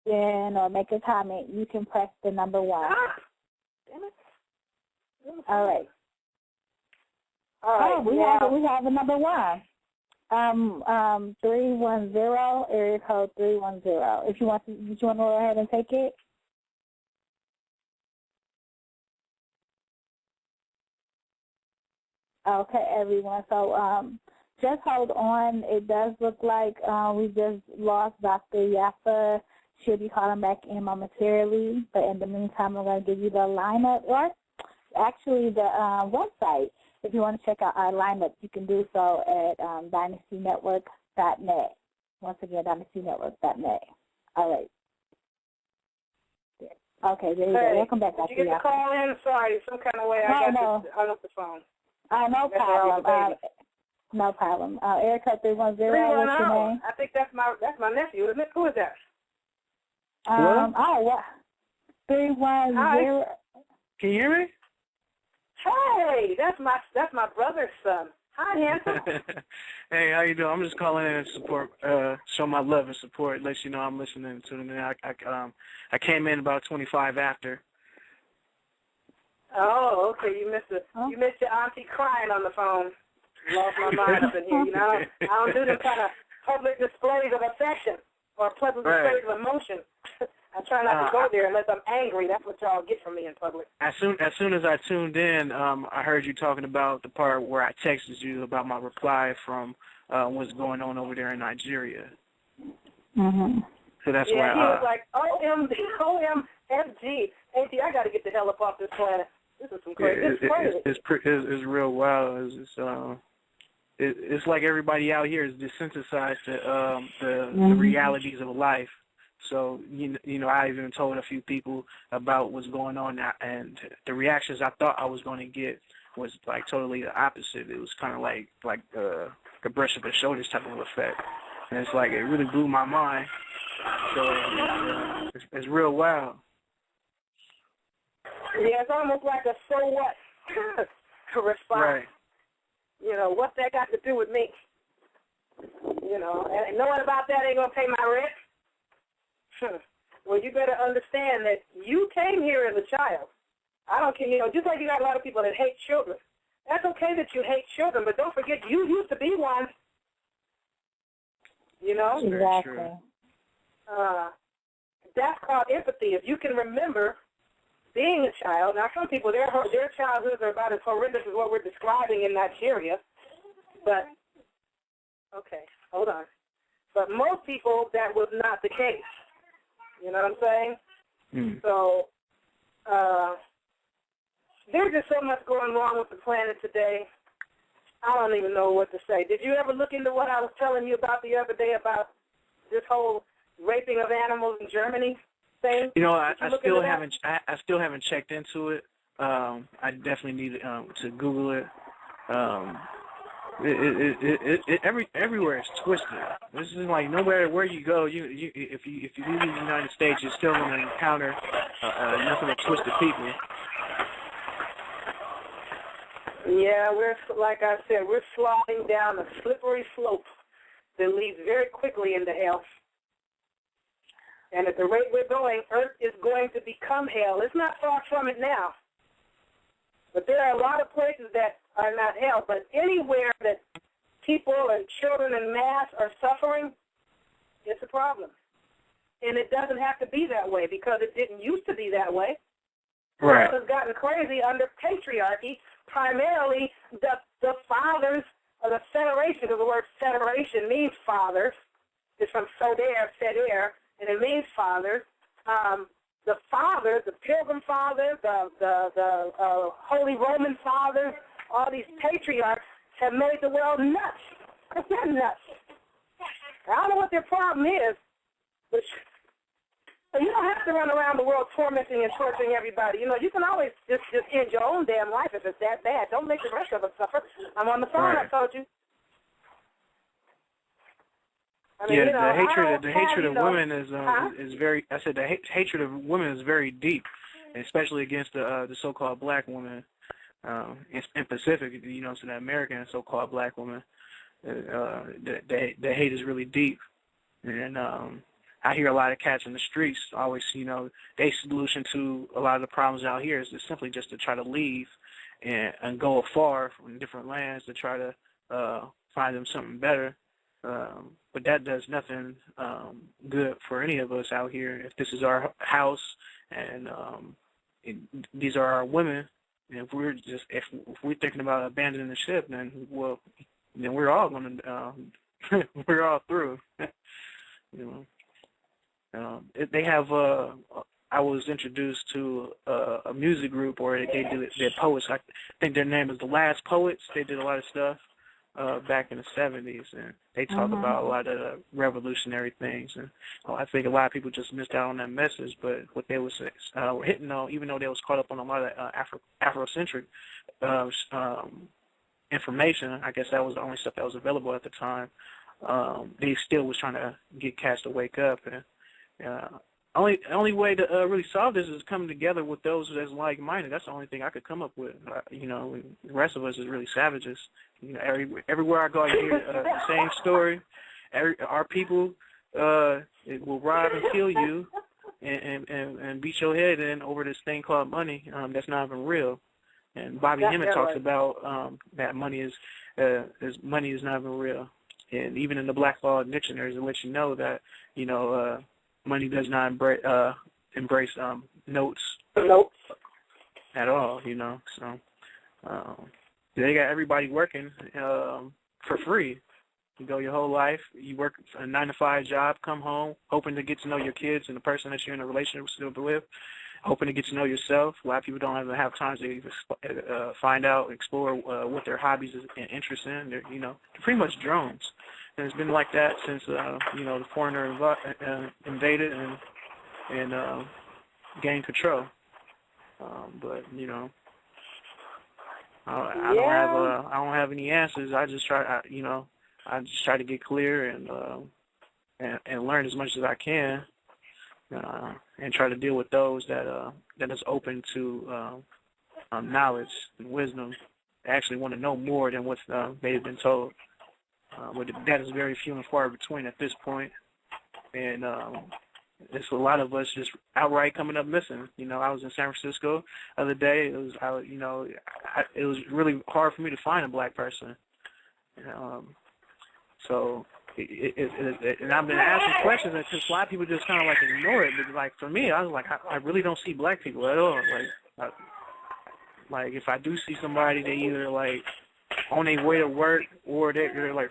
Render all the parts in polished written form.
question or make a comment, you can press the number 1. Damn it. All right. All right. We have the number 1. 310, area code 310. If you want to go ahead and take it? Okay, everyone. So just hold on. It does look like we just lost Dr. Yaffa. She'll be calling back in momentarily. But in the meantime, I'm going to give you the lineup, or actually the website. If you want to check out our lineup, you can do so at dynastynetwork.net. Once again, dynastynetwork.net. All right. Okay, there you go. Welcome back, Dr. Did you get the call in? Sorry, some kind of way I got hung up the phone. No problem. No problem. Area code 310. What's your name? I think that's my nephew, isn't it? Who is that? What? 310. Hi. Can you hear me? Hey, that's my brother's son. Hi, handsome. Hey, how you doing? I'm just calling in and support, show my love and support, let you know I'm listening to them. I came in about 25 after. Oh, okay. You missed your auntie crying on the phone. Lost my mind up in here. You know, I don't do them kind of public displays of affection or public displays of emotion. I try not to go there unless I'm angry. That's what y'all get from me in public. As soon as I tuned in, I heard you talking about the part where I texted you about my reply from what's going on over there in Nigeria. Mm-hmm. So that's why he was like, OMFG. Auntie, I got to get the hell up off this planet. This is some crazy. It's real wild. It's like everybody out here is desensitized to the realities of life. So, you know, I even told a few people about what's going on, and the reactions I thought I was going to get was, like, totally the opposite. It was kind of like a brush of the shoulders type of effect. And it's like, it really blew my mind. So, it's real wild. Yeah, it's almost like a so what response. Right. You know, what's that got to do with me? You know, and knowing about that ain't going to pay my rent. Well, you better understand that you came here as a child. I don't care, you know, just like you got a lot of people that hate children. That's okay that you hate children, but don't forget you used to be one. You know? Exactly. That's called empathy. If you can remember being a child, now some people, their childhoods are about as horrendous as what we're describing in Nigeria, but, okay, hold on. But most people, that was not the case. You know what I'm saying? Mm. So there's just so much going wrong with the planet today. I don't even know what to say. Did you ever look into what I was telling you about the other day about this whole raping of animals in Germany thing? You know, I still haven't checked into it. I definitely need to Google it. Everywhere is twisted. This is like no matter where you go, if you leave the United States, you're still going to encounter nothing but twisted people. Yeah, like I said, we're sliding down a slippery slope that leads very quickly into hell. And at the rate we're going, Earth is going to become hell. It's not far from it now. But there are a lot of places that are not hell, but anywhere that people and children en masse are suffering, it's a problem. And it doesn't have to be that way because it didn't used to be that way. Right. It has gotten crazy under patriarchy, primarily the fathers of the federation, because the word federation means fathers. It's from soder, and it means fathers. The fathers, the Pilgrim Fathers, the Holy Roman Fathers, all these patriarchs have made the world nuts. They're nuts. I don't know what their problem is, but you don't have to run around the world tormenting and torturing everybody. You know, you can always just end your own damn life if it's that bad. Don't make the rest of us suffer. I'm on the phone, right. I told you. I mean, yeah, the hatred of women is very. I said the hatred of women is very deep, especially against the so-called black woman, in Pacific. You know, so the American so-called black woman. The hate is really deep, and I hear a lot of cats in the streets always, their solution to a lot of the problems out here is simply just to try to leave and go afar from different lands to try to find them something better. But that does nothing good for any of us out here. If this is our house and these are our women, and if we're thinking about abandoning the ship, then we're all going to we're all through. They have I was introduced to a music group, or they're poets. I think their name is The Last Poets. They did a lot of stuff back in the 70s, and they talk about a lot of revolutionary things. And I think a lot of people just missed out on that message. But what they were hitting on, even though they was caught up on a lot of Afrocentric information, I guess that was the only stuff that was available at the time. They still was trying to get cats to wake up. And only way to really solve this is coming together with those that's like-minded. That's the only thing I could come up with. The rest of us is really savages. Everywhere I go, I hear the same story. Our people it will rob and kill you and beat your head in over this thing called money that's not even real. And Bobby Hemmett talks about that money is not even real. And even in the Black Law dictionaries, it lets you know that money does not embrace notes at all. So they got everybody working for free. You go your whole life, you work a 9-to-5 job, come home, hoping to get to know your kids and the person that you're in a relationship with, hoping to get to know yourself. A lot of people don't even have time to even find out, explore what their hobbies and interests in. They're pretty much drones. And it's been like that since, the foreigner invaded and gained control. But I don't have any answers. I just try, I just try to get clear and learn as much as I can, and try to deal with those that is open to knowledge and wisdom. They actually want to know more than what they've been told. But that is very few and far between at this point. And it's a lot of us just outright coming up missing. I was in San Francisco the other day. It was really hard for me to find a black person. So, and I've been asking questions, and just a lot of people just kind of like ignore it. But for me, I was like, I really don't see black people at all. Like if I do see somebody, they either on their way to work, or they're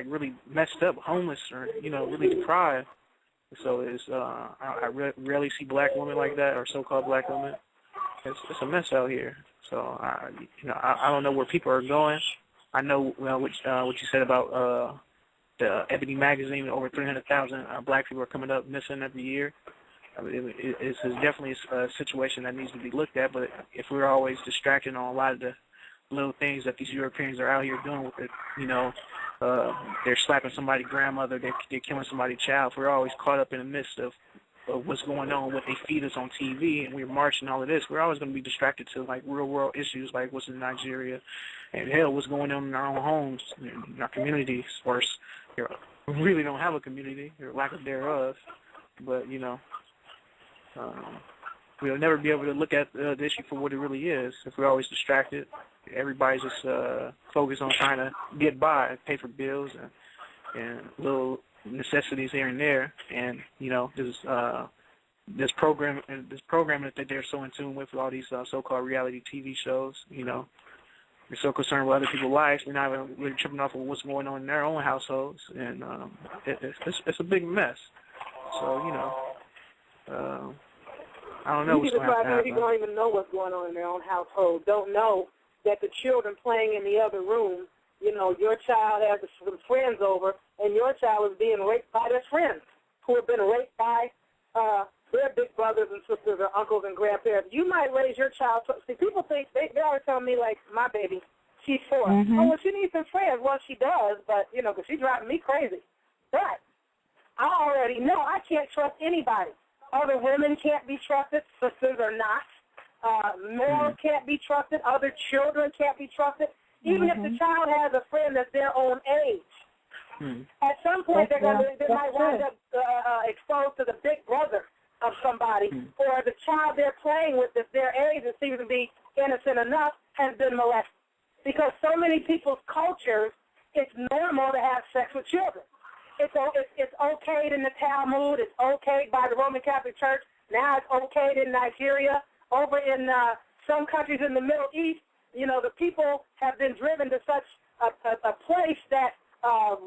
really messed up, homeless, or really deprived. So it's I rarely see black women like that, or so-called black women. It's a mess out here. So I don't know where people are going. I know what you said about the Ebony magazine. Over 300,000 black people are coming up missing every year. It's definitely a situation that needs to be looked at. But if we're always distracted on a lot of the little things that these Europeans are out here doing with it, they're slapping somebody's grandmother, they're killing somebody's child. If we're always caught up in the midst of what's going on, what they feed us on TV, and we're marching all of this, we're always going to be distracted to real world issues like what's in Nigeria, and hell, what's going on in our own homes, in our communities. Worse, we really don't have a community, or lack of thereof. But we'll never be able to look at the issue for what it really is if we're always distracted. Everybody's just focused on trying to get by, pay for bills and little necessities here and there. And this programming that they're so in tune with all these so-called reality TV shows. We're so concerned with other people's lives, we're not even really tripping off of what's going on in their own households, and it's a big mess. So I don't know what's going to happen. People don't even know what's going on in their own household. Don't know that the children playing in the other room, your child has some friends over, and your child is being raped by their friends who have been raped by their big brothers and sisters or uncles and grandparents. You might raise your child. See, people think, they always tell me, my baby, she's 4. Mm-hmm. Oh, well, she needs some friends. Well, she does, but, because she's driving me crazy. But I already know I can't trust anybody. Other women can't be trusted. Sisters are not. Males can't be trusted. Other children can't be trusted. Even if the child has a friend that's their own age, At some point, they might wind up exposed to the big brother of somebody, or the child they're playing with at their age that seems to be innocent enough has been molested. Because so many people's cultures, it's normal to have sex with children. It's okayed in the Talmud. It's okayed by the Roman Catholic Church. Now it's okayed in Nigeria. Over in some countries in the Middle East, you know, the people have been driven to such a place that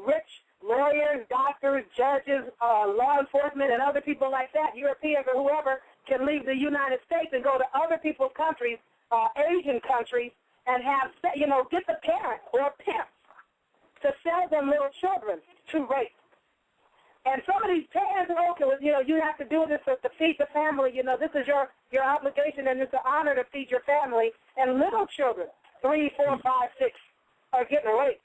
rich lawyers, doctors, judges, law enforcement, and other people like that, Europeans or whoever, can leave the United States and go to other people's countries, Asian countries, and have, you know, get the parent or pimp to sell them little children to rape. And some of these parents are okay with, you know, you have to do this to feed the family. You know, this is your obligation, and it's an honor to feed your family. And little children, 3, 4, 5, 6, are getting raped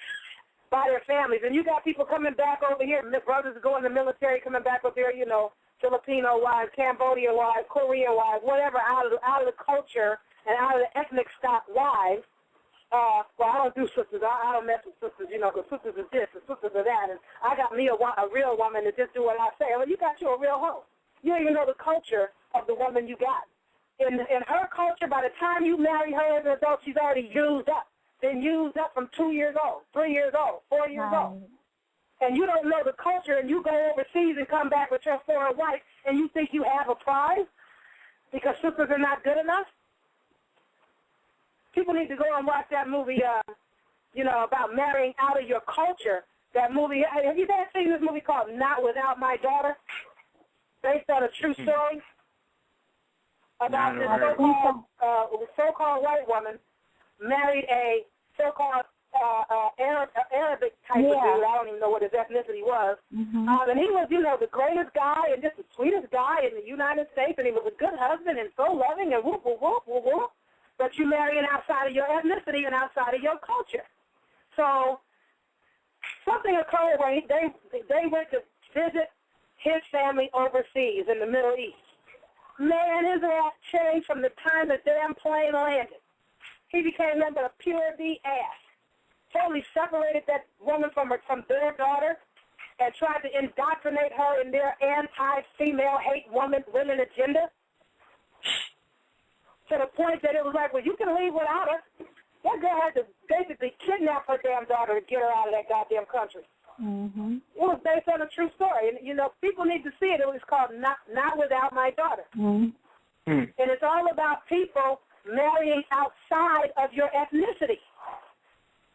by their families. And you got people coming back over here, brothers going to the military, coming back with their, you know, Filipino wives, Cambodian wives, Korean wives, whatever, out of the culture and out of the ethnic stock wives. Well, I don't do sisters. I don't mess with sisters, you know, because sisters are this and sisters are that. And I got me a real woman to just do what I say. Well, you got you a real hoe. You don't even know the culture of the woman you got. In her culture, by the time you marry her as an adult, she's already used up. Been used up from 2 years old, 3 years old, 4 years old. And you don't know the culture, and you go overseas and come back with your foreign wife, and you think you have a prize because sisters are not good enough? People need to go and watch that movie, you know, about marrying out of your culture. That movie, have you guys seen this movie called Not Without My Daughter? Based on a true story about this so-called white woman married a so-called Arabic type of dude. I don't even know what his ethnicity was. And he was, you know, the greatest guy and just the sweetest guy in the United States, and he was a good husband and so loving and whoop, whoop, whoop, whoop, whoop. But you're marrying outside of your ethnicity and outside of your culture. So something occurred where they went to visit his family overseas in the Middle East. Man, his ass changed from the time the damn plane landed. He became nothing but a pure B ass. Totally separated that woman from their daughter and tried to indoctrinate her in their anti-female hate women agenda. To the point that it was like, well, you can leave without her. That girl had to basically kidnap her damn daughter to get her out of that goddamn country. It was based on a true story. And, you know, people need to see it. It was called Not Without My Daughter. And it's all about people marrying outside of your ethnicity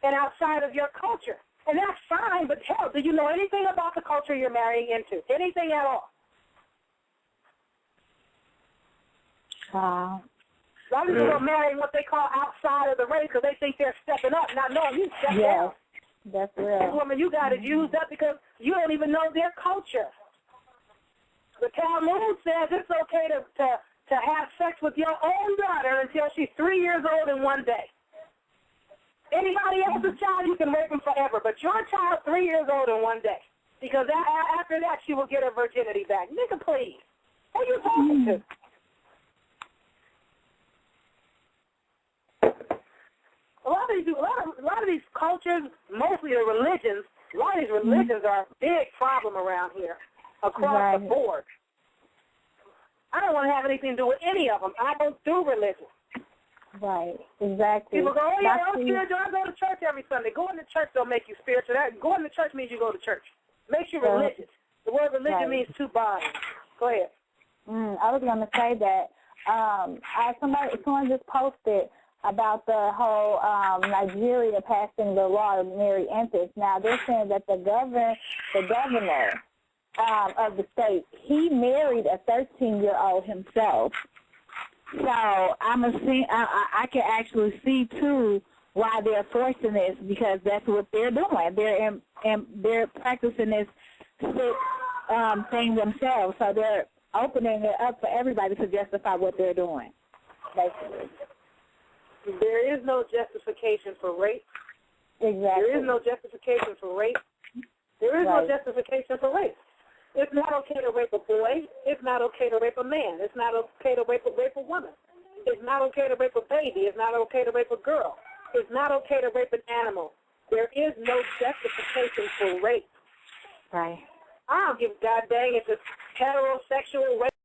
and outside of your culture. And that's fine, but hell, do you know anything about the culture you're marrying into? Anything at all? A lot of people are marrying what they call outside of the race because they think they're stepping up, not knowing you stepped down. That's real. This woman you got is used up because you don't even know their culture. The Talmud says it's okay to have sex with your own daughter until she's 3 years old in one day. Anybody else's child, you can rape them forever, but your child, 3 years old in one day. Because after that, she will get her virginity back. Nigga, please. Who are you talking to? A lot of these cultures, mostly the religions, a lot of these religions are a big problem around here across the board. I don't want to have anything to do with any of them. I don't do religion. Right, exactly. People go, oh, yeah, I'm spiritual. I go to church every Sunday. Going to church don't make you spiritual. Going to church means you go to church. Makes you religious. The word religion means two bodies. Go ahead. I was going to say that someone just posted about the whole Nigeria passing the law to marry infants. Now, they're saying that the governor of the state, he married a 13-year-old himself. So I can actually see, too, why they're forcing this, because that's what they're doing. They're practicing this thing themselves. So they're opening it up for everybody to justify what they're doing, basically. There is no justification for rape. Exactly. There is no justification for rape. There is no justification for rape. It's not okay to rape a boy. It's not okay to rape a man. It's not okay to rape a woman. It's not okay to rape a baby. It's not okay to rape a girl. It's not okay to rape an animal. There is no justification for rape. Right. I don't give a god dang if it's heterosexual,